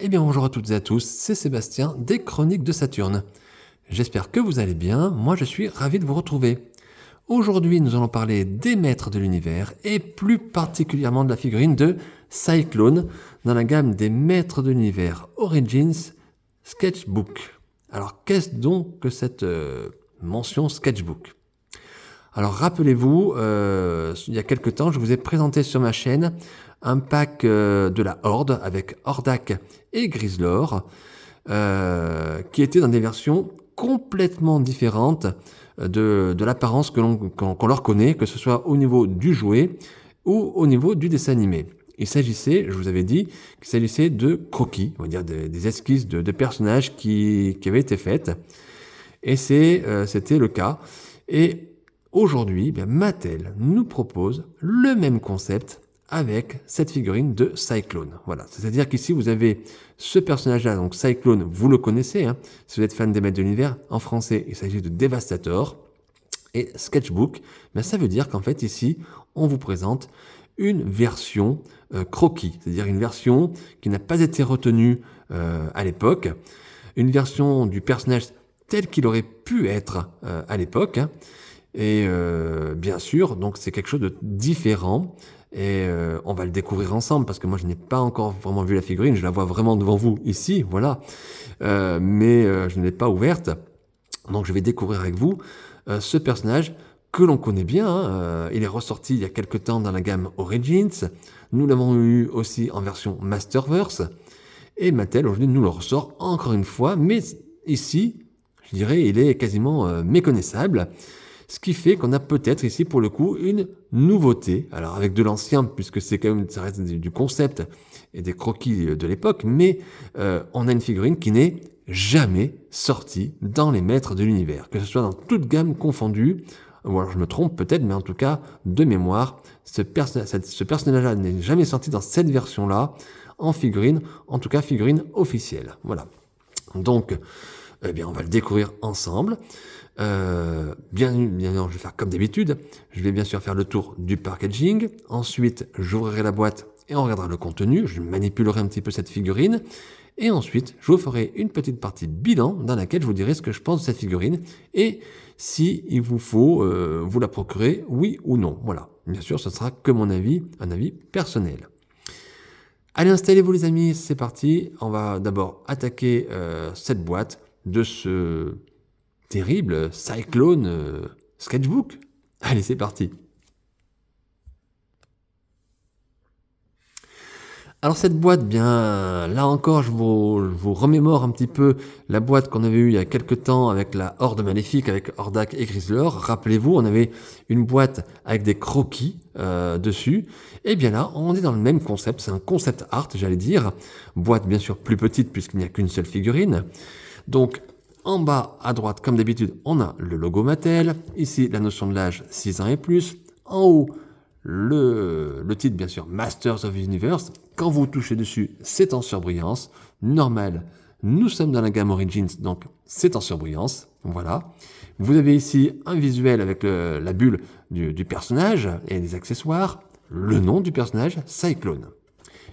Eh bien bonjour à toutes et à tous, c'est Sébastien des Chroniques de Saturne. J'espère que vous allez bien, moi je suis ravi de vous retrouver. Aujourd'hui nous allons parler des maîtres de l'univers et plus particulièrement de la figurine de Cyclone dans la gamme des maîtres de l'univers Origins Sketchbook. Alors qu'est-ce donc que cette mention Sketchbook ? Alors rappelez-vous, il y a quelque temps, je vous ai présenté sur ma chaîne un pack de la Horde avec Hordak et Grislor, qui étaient dans des versions complètement différentes de l'apparence qu'on leur connaît, que ce soit au niveau du jouet ou au niveau du dessin animé. Il s'agissait, je vous avais dit, qu'il s'agissait de croquis, on va dire des esquisses de personnages qui avaient été faites. Et c'était le cas. Et aujourd'hui, Mattel nous propose le même concept avec cette figurine de Cyclone. Voilà, c'est-à-dire qu'ici vous avez ce personnage-là, donc Cyclone, vous le connaissez, hein, si vous êtes fan des maîtres de l'univers, en français il s'agit de Devastator, et Sketchbook, ça veut dire qu'en fait ici on vous présente une version croquis, c'est-à-dire une version qui n'a pas été retenue à l'époque, une version du personnage tel qu'il aurait pu être à l'époque, hein, et bien sûr, donc c'est quelque chose de différent. Et on va le découvrir ensemble parce que moi je n'ai pas encore vraiment vu la figurine, je la vois vraiment devant vous ici, voilà, mais je ne l'ai pas ouverte. Donc je vais découvrir avec vous ce personnage que l'on connaît bien, hein. Il est ressorti il y a quelque temps dans la gamme Origins, nous l'avons eu aussi en version Masterverse, et Mattel aujourd'hui nous le ressort encore une fois, mais ici, je dirais, il est quasiment méconnaissable. Ce qui fait qu'on a peut-être ici pour le coup une nouveauté, alors avec de l'ancien puisque c'est quand même, ça reste du concept et des croquis de l'époque, mais on a une figurine qui n'est jamais sortie dans les maîtres de l'univers, que ce soit dans toute gamme confondue, ou alors je me trompe peut-être, mais en tout cas de mémoire, ce personnage-là n'est jamais sorti dans cette version-là en figurine, en tout cas figurine officielle. Voilà. Donc, eh bien, on va le découvrir ensemble. Bien, je vais faire comme d'habitude. Je vais bien sûr faire le tour du packaging. Ensuite, j'ouvrirai la boîte et on regardera le contenu. Je manipulerai un petit peu cette figurine. Et ensuite, je vous ferai une petite partie bilan dans laquelle je vous dirai ce que je pense de cette figurine et si il vous faut vous la procurer, oui ou non. Voilà. Bien sûr, ce sera que mon avis, un avis personnel. Allez, installez-vous les amis, c'est parti. On va d'abord attaquer cette boîte de ce terrible Cyclone Sketchbook. Allez, c'est parti. Alors cette boîte, bien là encore, je vous remémore un petit peu la boîte qu'on avait eue il y a quelques temps avec la Horde Maléfique, avec Hordak et Grislor. Rappelez-vous, on avait une boîte avec des croquis dessus. Et bien là, on est dans le même concept, c'est un concept art, j'allais dire. Boîte bien sûr plus petite puisqu'il n'y a qu'une seule figurine. Donc en bas à droite, comme d'habitude, on a le logo Mattel. Ici, la notion de l'âge 6 ans et plus. En haut, le titre, bien sûr, Masters of the Universe. Quand vous touchez dessus, c'est en surbrillance. Normal, nous sommes dans la gamme Origins, donc c'est en surbrillance. Voilà. Vous avez ici un visuel avec la bulle du personnage et des accessoires. Le nom du personnage, Cyclone.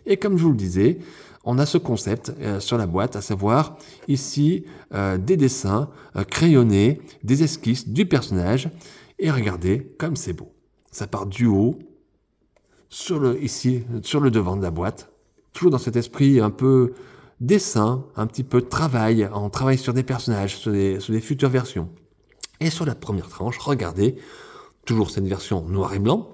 Et comme je vous le disais, on a ce concept sur la boîte, à savoir ici des dessins crayonnés, des esquisses du personnage. Et regardez comme c'est beau. Ça part du haut, ici, sur le devant de la boîte. Toujours dans cet esprit un peu dessin, un petit peu travail. On travaille sur des personnages, sur des futures versions. Et sur la première tranche, regardez, toujours cette version noir et blanc.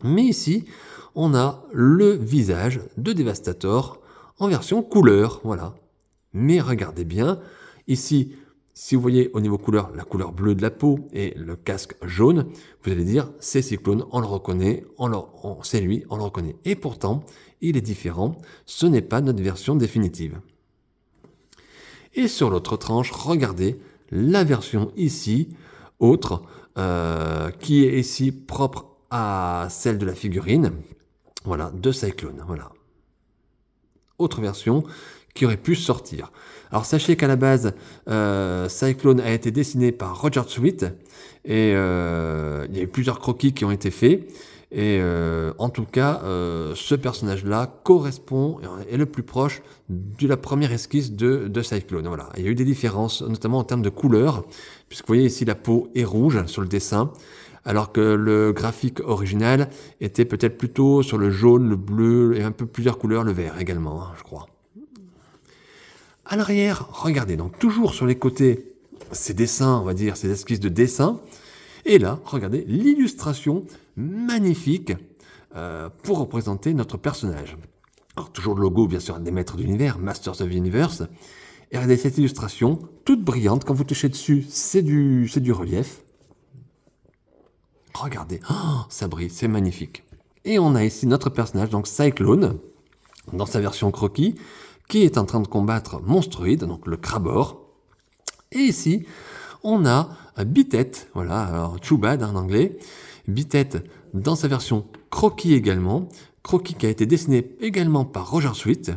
Mais ici, on a le visage de Devastator en version couleur, voilà. Mais regardez bien, ici, si vous voyez au niveau couleur, la couleur bleue de la peau et le casque jaune, vous allez dire, c'est Cyclone, on le reconnaît, c'est lui, on le reconnaît. Et pourtant, il est différent, ce n'est pas notre version définitive. Et sur l'autre tranche, regardez la version ici, autre, qui est ici propre à celle de la figurine, voilà, de Cyclone, voilà. Autre version qui aurait pu sortir. Alors sachez qu'à la base, Cyclone a été dessiné par Roger Sweet et il y a eu plusieurs croquis qui ont été faits Et en tout cas, ce personnage-là correspond et est le plus proche de la première esquisse de Cyclone. Voilà. Il y a eu des différences, notamment en termes de couleur, puisque vous voyez ici la peau est rouge sur le dessin, alors que le graphique original était peut-être plutôt sur le jaune, le bleu et un peu plusieurs couleurs, le vert également, je crois. À l'arrière, regardez, donc toujours sur les côtés, ces dessins, on va dire, ces esquisses de dessin. Et là, regardez l'illustration magnifique pour représenter notre personnage. Alors, toujours le logo, bien sûr, des maîtres de l'univers, Masters of the Universe. Et regardez cette illustration, toute brillante. Quand vous touchez dessus, c'est du relief. Regardez, ça brille, c'est magnifique. Et on a ici notre personnage, donc Cyclone, dans sa version croquis, qui est en train de combattre Monstroid, donc le Crabor. Et ici, on a Bitet, voilà, alors Chubad en anglais, Bitet dans sa version croquis également, croquis qui a été dessiné également par Roger Sweet.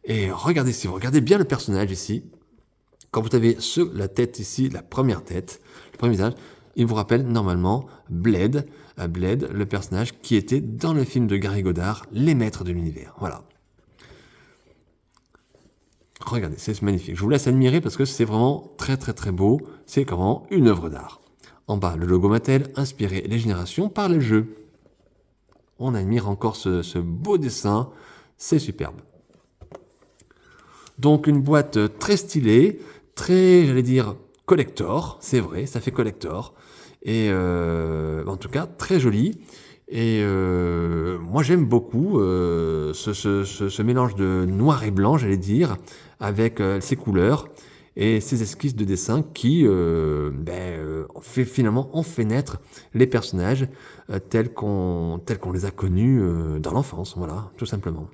Et regardez, si vous regardez bien le personnage ici, quand vous avez la tête ici, la première tête, le premier visage, il vous rappelle normalement Blade, le personnage qui était dans le film de Gary Goddard, Les Maîtres de l'Univers. Voilà. Regardez, c'est magnifique. Je vous laisse admirer parce que c'est vraiment très très très beau. C'est vraiment une œuvre d'art. En bas, le logo Mattel, inspiré les générations par les jeux. On admire encore ce beau dessin. C'est superbe. Donc une boîte très stylée, très, j'allais dire, collector. C'est vrai, ça fait collector. Et en tout cas, très jolie. Et moi, j'aime beaucoup ce mélange de noir et blanc, j'allais dire, avec ces couleurs et ces esquisses de dessin qui, finalement, ont fait naître les personnages tels qu'on les a connus dans l'enfance, voilà, tout simplement.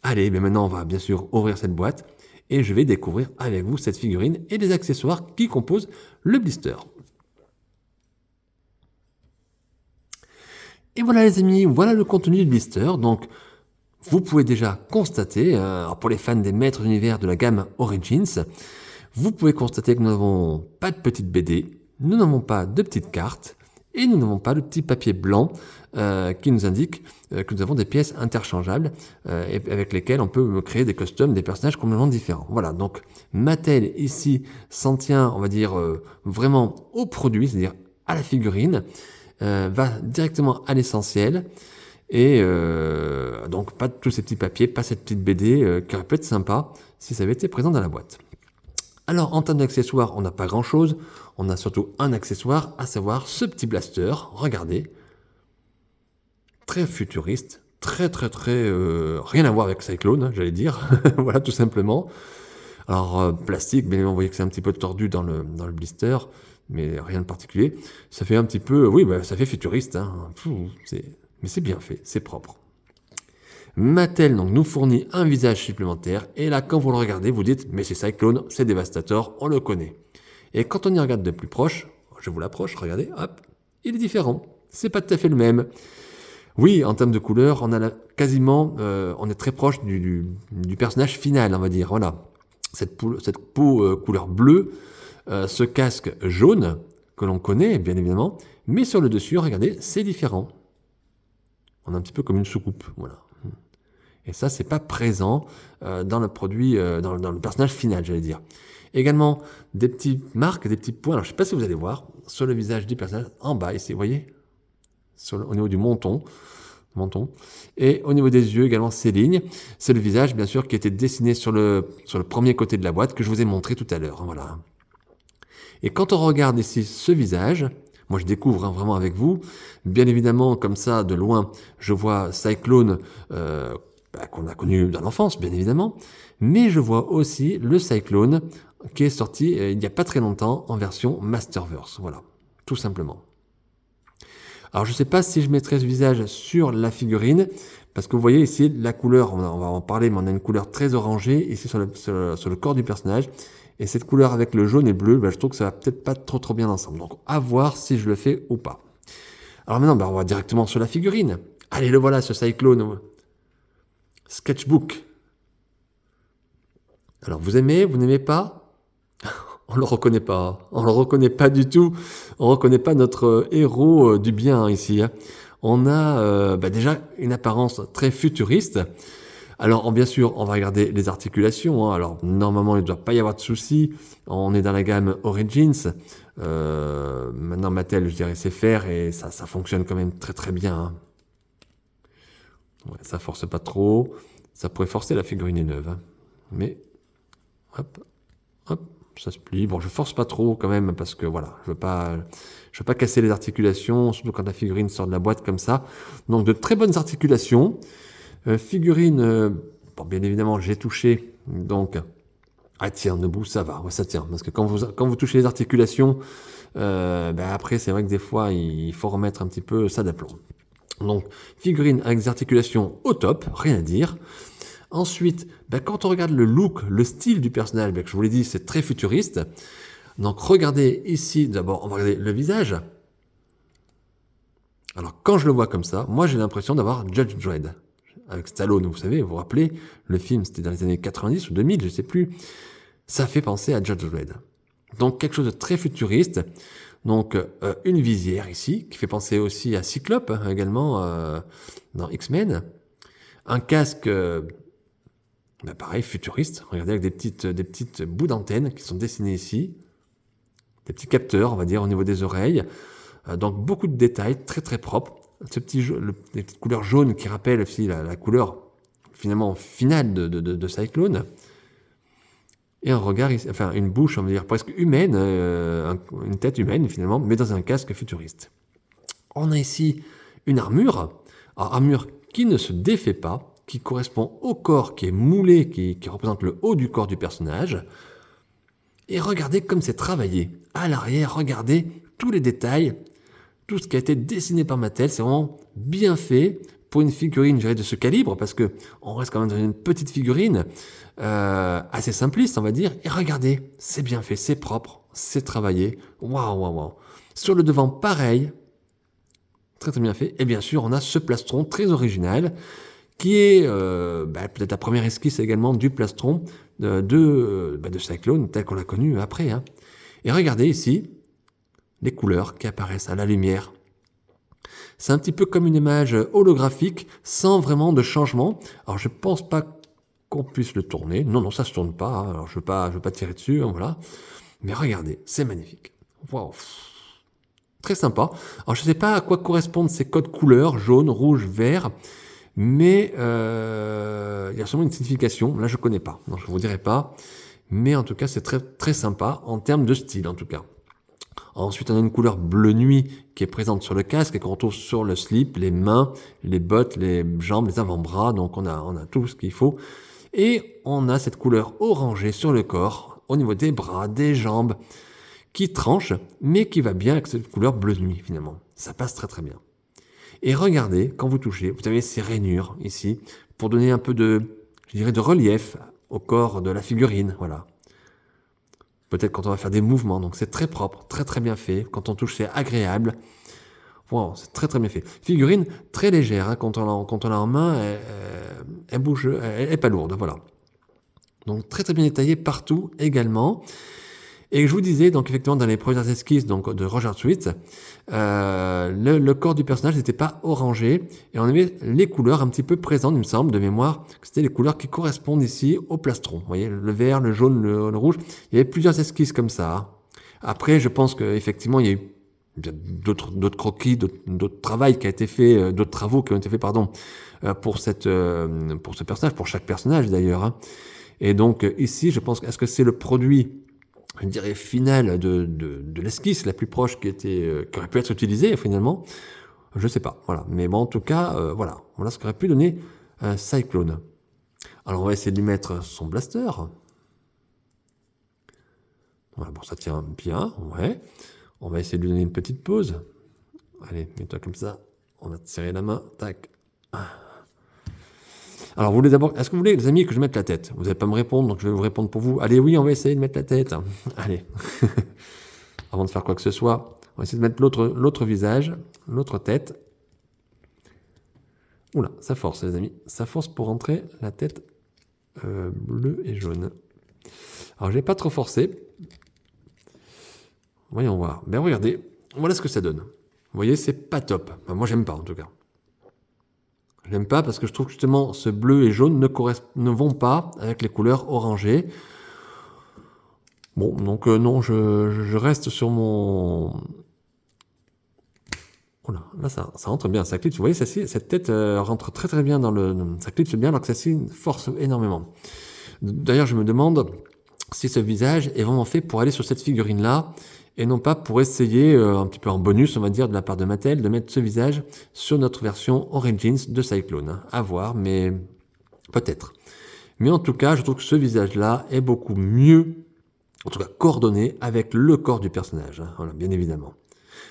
Allez, maintenant, on va bien sûr ouvrir cette boîte et je vais découvrir avec vous cette figurine et les accessoires qui composent le blister. Et voilà les amis, voilà le contenu du blister. Donc, vous pouvez déjà constater, pour les fans des maîtres d'univers de la gamme Origins, vous pouvez constater que nous n'avons pas de petite BD, nous n'avons pas de petites cartes, et nous n'avons pas le petit papier blanc qui nous indique que nous avons des pièces interchangeables et avec lesquelles on peut créer des customs, des personnages complètement différents. Voilà, donc Mattel ici s'en tient, on va dire, vraiment au produit, c'est-à-dire à la figurine, va directement à l'essentiel. Et donc pas tous ces petits papiers, pas cette petite BD qui aurait pu être sympa si ça avait été présent dans la boîte. Alors en termes d'accessoires, on n'a pas grand chose, on a surtout un accessoire, à savoir ce petit blaster, regardez, très futuriste, très rien à voir avec Cyclone, hein, j'allais dire, voilà tout simplement. Alors plastique, bien évidemment, vous voyez que c'est un petit peu tordu dans le blister, mais rien de particulier. Ça fait un petit peu, oui, ça fait futuriste, hein. Mais c'est bien fait, c'est propre. Mattel donc, nous fournit un visage supplémentaire, et là, quand vous le regardez, vous dites, mais c'est Cyclone, c'est Devastator, on le connaît. Et quand on y regarde de plus proche, je vous l'approche, regardez, hop, il est différent. C'est pas tout à fait le même. Oui, en termes de couleur, on a quasiment, on est très proche du personnage final, on va dire. Voilà, cette peau couleur bleue, ce casque jaune que l'on connaît, bien évidemment, mais sur le dessus, regardez, c'est différent. On a un petit peu comme une soucoupe, voilà. Et ça, c'est pas présent dans le produit, dans le personnage final, j'allais dire. Également, des petites marques, des petits points. Alors, je ne sais pas si vous allez voir sur le visage du personnage, en bas ici, vous voyez, au niveau du menton. Et au niveau des yeux, également, ces lignes. C'est le visage, bien sûr, qui a été dessiné sur le premier côté de la boîte que je vous ai montré tout à l'heure. Voilà. Et quand on regarde ici ce visage, moi je découvre vraiment avec vous, bien évidemment, comme ça, de loin, je vois Cyclone qu'on a connu dans l'enfance, bien évidemment, mais je vois aussi le Cyclone qui est sorti il n'y a pas très longtemps en version Masterverse, voilà, tout simplement. Alors je ne sais pas si je mettrai ce visage sur la figurine, parce que vous voyez ici la couleur, on va en parler, mais on a une couleur très orangée ici sur le corps du personnage, et cette couleur avec le jaune et le bleu, je trouve que ça va peut-être pas trop bien ensemble, donc à voir si je le fais ou pas. Alors maintenant, on va directement sur la figurine. Allez, le voilà, ce Cyclone. Sketchbook. Alors, vous aimez, vous n'aimez pas? On le reconnaît pas. On le reconnaît pas du tout. On reconnaît pas notre héros du bien ici. On a déjà une apparence très futuriste. Alors, bien sûr, on va regarder les articulations, hein. Alors, normalement, il ne doit pas y avoir de soucis. On est dans la gamme Origins. Maintenant, Mattel, je dirais, sait faire et ça fonctionne quand même très très bien, hein. Ouais, ça force pas trop. Ça pourrait forcer, la figurine est neuve, hein. Mais, hop, hop, ça se plie. Bon, je force pas trop quand même parce que voilà, je veux pas casser les articulations, surtout quand la figurine sort de la boîte comme ça. Donc, de très bonnes articulations. Figurine, bon, bien évidemment, j'ai touché, donc, ah tiens, debout, ça va, ouais, ça tient, parce que quand vous touchez les articulations, après, c'est vrai que des fois, il faut remettre un petit peu ça d'aplomb. Donc, figurine avec des articulations au top, rien à dire. Ensuite, quand on regarde le look, le style du personnage, que je vous l'ai dit, c'est très futuriste. Donc, regardez ici, d'abord, on va regarder le visage. Alors, quand je le vois comme ça, moi, j'ai l'impression d'avoir Judge Dredd avec Stallone, vous savez, vous vous rappelez, le film c'était dans les années 90 ou 2000, je ne sais plus, ça fait penser à Judge Dredd. Donc quelque chose de très futuriste, donc une visière ici, qui fait penser aussi à Cyclope, hein, également dans X-Men, un casque, pareil, futuriste, regardez, avec des petites bouts d'antennes qui sont dessinées ici, des petits capteurs, on va dire, au niveau des oreilles, donc beaucoup de détails, très très propres. Les petites couleurs jaunes qui rappellent aussi la couleur finalement finale de Cyclone. Et un regard, enfin une bouche, on va dire presque humaine, une tête humaine finalement, mais dans un casque futuriste. On a ici une armure, alors, armure qui ne se défait pas, qui correspond au corps qui est moulé, qui représente le haut du corps du personnage. Et regardez comme c'est travaillé. À l'arrière, regardez tous les détails. Tout ce qui a été dessiné par Mattel, c'est vraiment bien fait pour une figurine, je dirais, de ce calibre, parce que on reste quand même dans une petite figurine assez simpliste, on va dire. Et regardez, c'est bien fait, c'est propre, c'est travaillé. Waouh, waouh, waouh. Sur le devant, pareil, très très bien fait. Et bien sûr, on a ce plastron très original, qui est peut-être la première esquisse également du plastron de Cyclone, tel qu'on l'a connu après, hein. Et regardez ici, les couleurs qui apparaissent à la lumière. C'est un petit peu comme une image holographique, sans vraiment de changement. Alors je pense pas qu'on puisse le tourner. Non, ça se tourne pas, hein. Alors je veux pas tirer dessus, hein, voilà. Mais regardez, c'est magnifique. Waouh, très sympa. Alors je sais pas à quoi correspondent ces codes couleurs, jaune, rouge, vert, mais il y a sûrement une signification. Là je connais pas, donc je vous dirai pas. Mais en tout cas c'est très très sympa en termes de style en tout cas. Ensuite, on a une couleur bleu nuit qui est présente sur le casque et qu'on retrouve sur le slip, les mains, les bottes, les jambes, les avant-bras. Donc, on a tout ce qu'il faut. Et on a cette couleur orangée sur le corps, au niveau des bras, des jambes, qui tranche, mais qui va bien avec cette couleur bleu nuit, finalement. Ça passe très très bien. Et regardez, quand vous touchez, vous avez ces rainures ici, pour donner un peu de relief au corps de la figurine. Voilà. Peut-être quand on va faire des mouvements, donc c'est très propre, très très bien fait. Quand on touche, c'est agréable. Wow, c'est très très bien fait. Figurine très légère, hein, quand on l'a en main, elle bouge, elle est pas lourde, voilà. Donc très très bien détaillé partout également. Et je vous disais, donc effectivement, dans les premières esquisses donc, de Roger Sweet, le corps du personnage n'était pas orangé, et on avait les couleurs un petit peu présentes, il me semble, de mémoire, que c'était les couleurs qui correspondent ici au plastron. Vous voyez, le vert, le jaune, le rouge, il y avait plusieurs esquisses comme ça, hein. Après, je pense qu'effectivement, il y a eu d'autres croquis, d'autres travaux qui a été fait, d'autres travaux qui ont été faits, pardon, pour ce personnage, pour chaque personnage d'ailleurs, hein. Et donc ici, je pense, est-ce que c'est le produit, je dirais, final de l'esquisse la plus proche qui aurait pu être utilisée finalement? Je sais pas, voilà. Mais bon, en tout cas, voilà ce qu'aurait pu donner un Cyclone. Alors on va essayer de lui mettre son blaster. Voilà, bon, ça tient bien, ouais. On va essayer de lui donner une petite pause. Allez, mets-toi comme ça. On va te serrer la main. Tac. Alors, vous voulez d'abord, est-ce que vous voulez, les amis, que je mette la tête? Vous n'allez pas me répondre, donc je vais vous répondre pour vous. Allez, oui, on va essayer de mettre la tête. Allez. Avant de faire quoi que ce soit, on va essayer de mettre l'autre visage, l'autre tête. Oula, ça force, les amis. Ça force pour rentrer la tête bleue et jaune. Alors, je vais pas trop forcer. Voyons voir. Ben, regardez. Voilà ce que ça donne. voyez, c'est pas top. Enfin, moi, j'aime pas en tout cas. J'aime pas parce que je trouve que justement ce bleu et jaune ne vont pas avec les couleurs orangées. Bon, donc non, je reste sur mon... Oula, là ça rentre bien, ça clipse. Vous voyez, cette tête rentre très très bien ça clipse bien alors que celle-ci force énormément. D'ailleurs, je me demande si ce visage est vraiment fait pour aller sur cette figurine-là et non pas pour essayer, un petit peu en bonus, on va dire, de la part de Mattel, de mettre ce visage sur notre version Origins de Cyclone. À voir, mais peut-être. Mais en tout cas, je trouve que ce visage-là est beaucoup mieux, en tout cas coordonné avec le corps du personnage. Voilà, bien évidemment.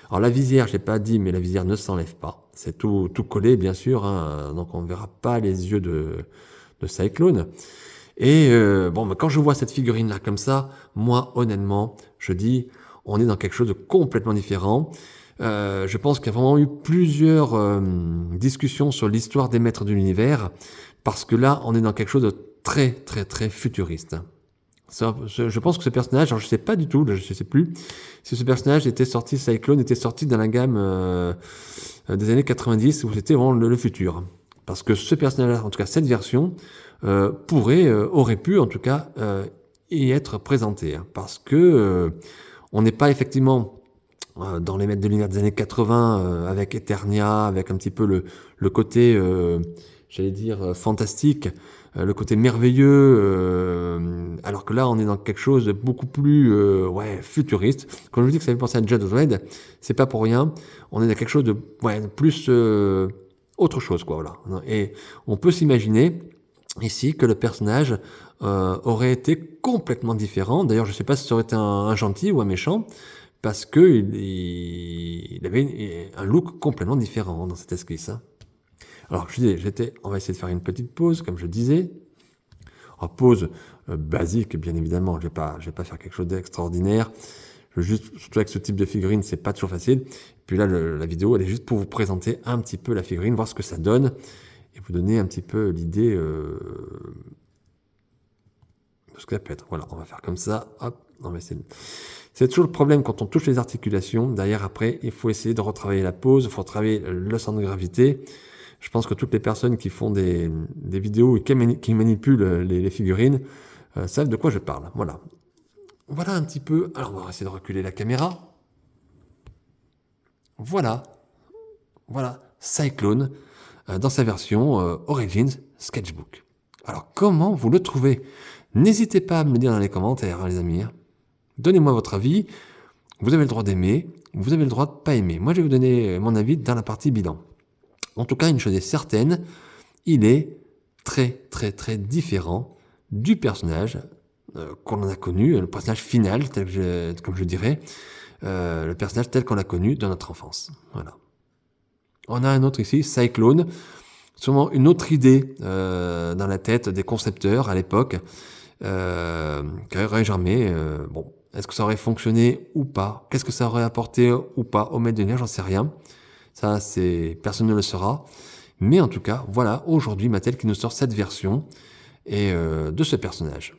Alors la visière, je l'ai pas dit, mais la visière ne s'enlève pas. C'est tout collé, bien sûr, hein, donc on ne verra pas les yeux de Cyclone. Et bon, quand je vois cette figurine-là comme ça, moi, honnêtement, je dis, on est dans quelque chose de complètement différent. Je pense qu'il y a vraiment eu plusieurs discussions sur l'histoire des maîtres de l'univers, parce que là, on est dans quelque chose de très, très, très futuriste. Je pense que ce personnage, alors je sais pas du tout, je sais plus, si ce personnage Cyclone était sorti dans la gamme des années 90, où c'était vraiment le futur. Parce que ce personnage-là, en tout cas cette version, aurait pu en tout cas y être présenté. Hein, parce que on n'est pas effectivement dans les maîtres de l'univers des années 80 avec Eternia, avec un petit peu le côté, j'allais dire, fantastique, le côté merveilleux, alors que là on est dans quelque chose de beaucoup plus futuriste. Quand je vous dis que ça fait penser à Judge Dredd, c'est pas pour rien. On est dans quelque chose de plus autre chose, quoi. Voilà. Et on peut s'imaginer ici que le personnage aurait été complètement différent. D'ailleurs, je ne sais pas si ça aurait été un gentil ou un méchant, parce que il avait un look complètement différent dans cette esquisse. Hein. Alors, je disais, on va essayer de faire une petite pause, comme je disais. En pause basique, bien évidemment. Je vais pas faire quelque chose d'extraordinaire. Surtout avec ce type de figurine, c'est pas toujours facile. Puis là, la vidéo, elle est juste pour vous présenter un petit peu la figurine, voir ce que ça donne, et vous donner un petit peu l'idée de ce que ça peut être. Voilà, on va faire comme ça. Hop, on va essayer. C'est toujours le problème quand on touche les articulations. Derrière, après, il faut essayer de retravailler la pose, il faut retravailler le centre de gravité. Je pense que toutes les personnes qui font des vidéos et qui manipulent les figurines savent de quoi je parle. Voilà. Voilà un petit peu. Alors, on va essayer de reculer la caméra. Voilà, Cyclone dans sa version Origins Sketchbook. Alors, comment vous le trouvez? N'hésitez pas à me le dire dans les commentaires, hein, les amis. Donnez-moi votre avis. Vous avez le droit d'aimer, vous avez le droit de pas aimer. Moi, je vais vous donner mon avis dans la partie bilan. En tout cas, une chose est certaine, il est très, très, très différent du personnage qu'on a connu, le personnage final, comme je dirais, le personnage tel qu'on l'a connu dans notre enfance. Voilà. On a un autre ici, Cyclone, sûrement une autre idée dans la tête des concepteurs à l'époque, qui aurait jamais, bon, est-ce que ça aurait fonctionné ou pas? Qu'est-ce que ça aurait apporté ou pas au maître de l'univers? J'en sais rien. Ça, personne ne le saura. Mais en tout cas, voilà, aujourd'hui, Mattel qui nous sort cette version de ce personnage.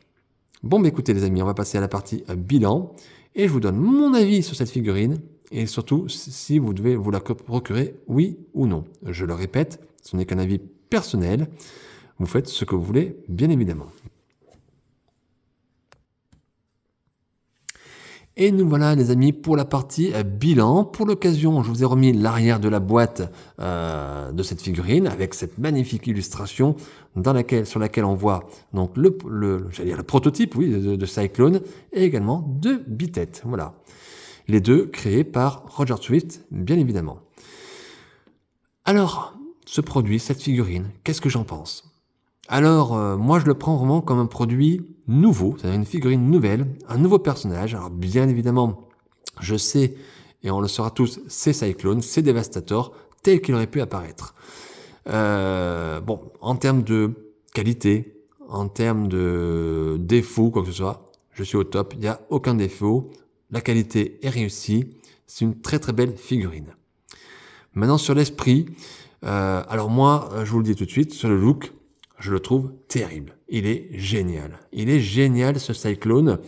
Bon, bah écoutez les amis, on va passer à la partie bilan. Et je vous donne mon avis sur cette figurine. Et surtout, si vous devez vous la procurer, oui ou non. Je le répète, ce n'est qu'un avis personnel. Vous faites ce que vous voulez, bien évidemment. Et nous voilà les amis pour la partie bilan. Pour l'occasion, je vous ai remis l'arrière de la boîte de cette figurine avec cette magnifique illustration sur laquelle on voit donc le prototype de Cyclone et également de Bitet. Voilà. Les deux créés par Roger Swift, bien évidemment. Alors, ce produit, cette figurine, qu'est-ce que j'en pense? Alors, moi, je le prends vraiment comme un produit nouveau, c'est-à-dire une figurine nouvelle, un nouveau personnage. Alors, bien évidemment, je sais, et on le saura tous, c'est Cyclone, c'est Devastator, tel qu'il aurait pu apparaître. Bon, en termes de qualité, en termes de défaut, quoi que ce soit, je suis au top, il n'y a aucun défaut, la qualité est réussie, c'est une très très belle figurine. Maintenant, sur l'esprit, alors moi, je vous le dis tout de suite, sur le look, je le trouve terrible. Il est génial. Il est génial, ce Cyclone.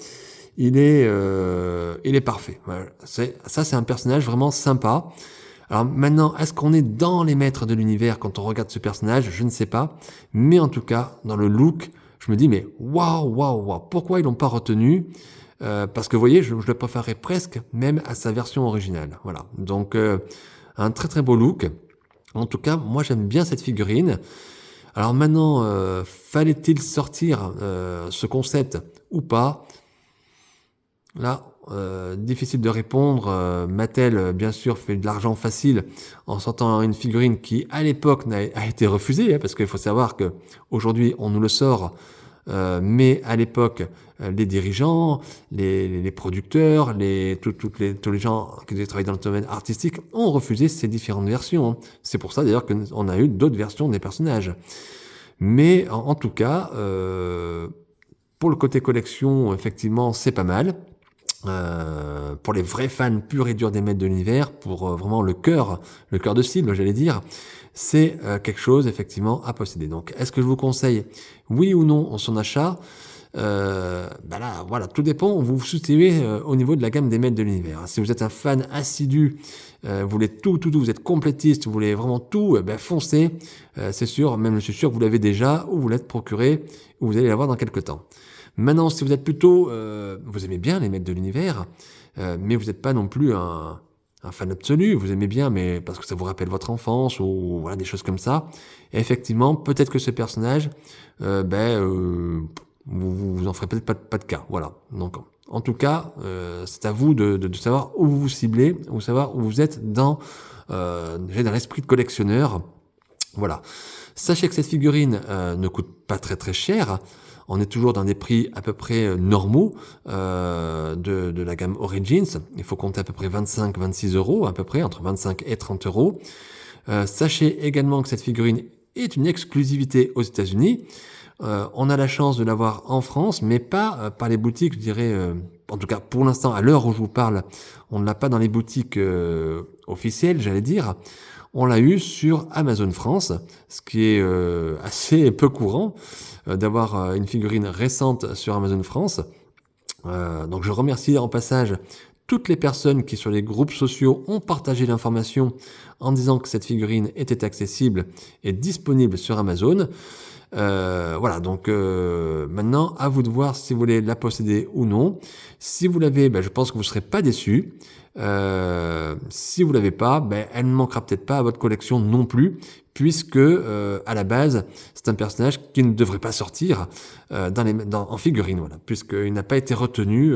Il est parfait. Voilà. C'est un personnage vraiment sympa. Alors maintenant, est-ce qu'on est dans les maîtres de l'univers quand on regarde ce personnage? Je ne sais pas. Mais en tout cas, dans le look, je me dis, mais waouh, pourquoi ils l'ont pas retenu? Parce que vous voyez, je le préférerais presque même à sa version originale. Voilà. Donc, un très très beau look. En tout cas, moi j'aime bien cette figurine. Alors maintenant, fallait-il sortir ce concept ou pas? Là, difficile de répondre. Mattel, bien sûr, fait de l'argent facile en sortant une figurine qui, à l'époque, a été refusée, parce qu'il faut savoir que aujourd'hui, on nous le sort, mais à l'époque, les dirigeants, les producteurs, tous les gens qui travaillent dans le domaine artistique ont refusé ces différentes versions. C'est pour ça d'ailleurs qu'on a eu d'autres versions des personnages. Mais en tout cas, pour le côté collection, effectivement, c'est pas mal. Pour les vrais fans purs et durs des maîtres de l'univers, pour vraiment le cœur de cible, j'allais dire, c'est quelque chose effectivement à posséder. Donc, est-ce que je vous conseille, oui ou non, en son achat? Là, voilà, tout dépend où vous vous situez au niveau de la gamme des maîtres de l'univers. Si vous êtes un fan assidu, vous voulez tout, vous êtes complétiste, vous voulez vraiment tout, foncez. C'est sûr, même je suis sûr que vous l'avez déjà, ou vous l'êtes procuré, ou vous allez l'avoir dans quelques temps. Maintenant, si vous êtes plutôt, vous aimez bien les maîtres de l'univers, mais vous n'êtes pas non plus un fan absolu, vous aimez bien, mais parce que ça vous rappelle votre enfance ou voilà des choses comme ça. Et effectivement, peut-être que ce personnage, vous en ferez peut-être pas de cas. Voilà. Donc, en tout cas, c'est à vous de savoir où vous vous ciblez, ou savoir où vous êtes dans l'esprit de collectionneur. Voilà. Sachez que cette figurine ne coûte pas très très cher. On est toujours dans des prix à peu près normaux de la gamme Origins. Il faut compter à peu près 25-26 euros, à peu près, entre 25 et 30 euros. Sachez également que cette figurine est une exclusivité aux États-Unis. On a la chance de l'avoir en France, mais pas par les boutiques, je dirais. En tout cas, pour l'instant, à l'heure où je vous parle, on ne l'a pas dans les boutiques officielles, j'allais dire. On l'a eu sur Amazon France, ce qui est assez peu courant d'avoir une figurine récente sur Amazon France. Donc je remercie en passage toutes les personnes qui sur les groupes sociaux ont partagé l'information en disant que cette figurine était accessible et disponible sur Amazon. Voilà, donc maintenant, à vous de voir si vous voulez la posséder ou non. Si vous l'avez, je pense que vous ne serez pas déçus. Si vous l'avez pas, elle ne manquera peut-être pas à votre collection non plus, puisque à la base, c'est un personnage qui ne devrait pas sortir en figurine, voilà, puisqu'il n'a pas été retenu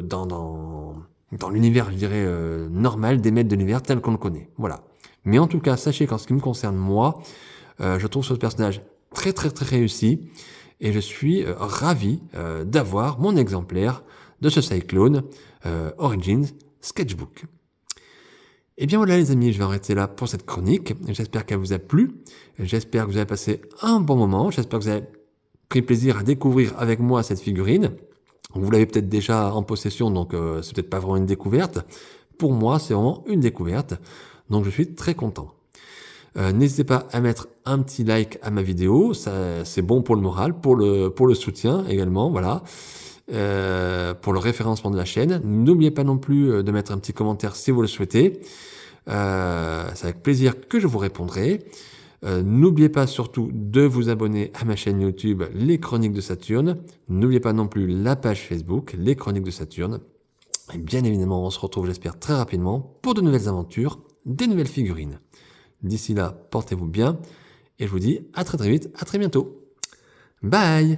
dans l'univers, je dirais, normal des maîtres de l'univers tel qu'on le connaît. Voilà. Mais en tout cas, sachez qu'en ce qui me concerne moi, je trouve ce personnage très très très réussi et je suis ravi d'avoir mon exemplaire de ce Cyclone Origins Sketchbook. Et bien voilà les amis, je vais arrêter là pour cette chronique. J'espère qu'elle vous a plu. J'espère que vous avez passé un bon moment. J'espère que vous avez pris plaisir à découvrir avec moi cette figurine. Vous l'avez peut-être déjà en possession, donc c'est peut-être pas vraiment une découverte. Pour moi, c'est vraiment une découverte. Donc je suis très content. N'hésitez pas à mettre un petit like à ma vidéo, ça, c'est bon pour le moral, pour le soutien également, voilà. Pour le référencement de la chaîne. N'oubliez pas non plus de mettre un petit commentaire si vous le souhaitez. C'est avec plaisir que je vous répondrai. N'oubliez pas surtout de vous abonner à ma chaîne YouTube Les Chroniques de Saturne. N'oubliez pas non plus la page Facebook Les Chroniques de Saturne. Et bien évidemment, on se retrouve, j'espère, très rapidement pour de nouvelles aventures, des nouvelles figurines. D'ici là, portez-vous bien et je vous dis à très très vite, à très bientôt. Bye!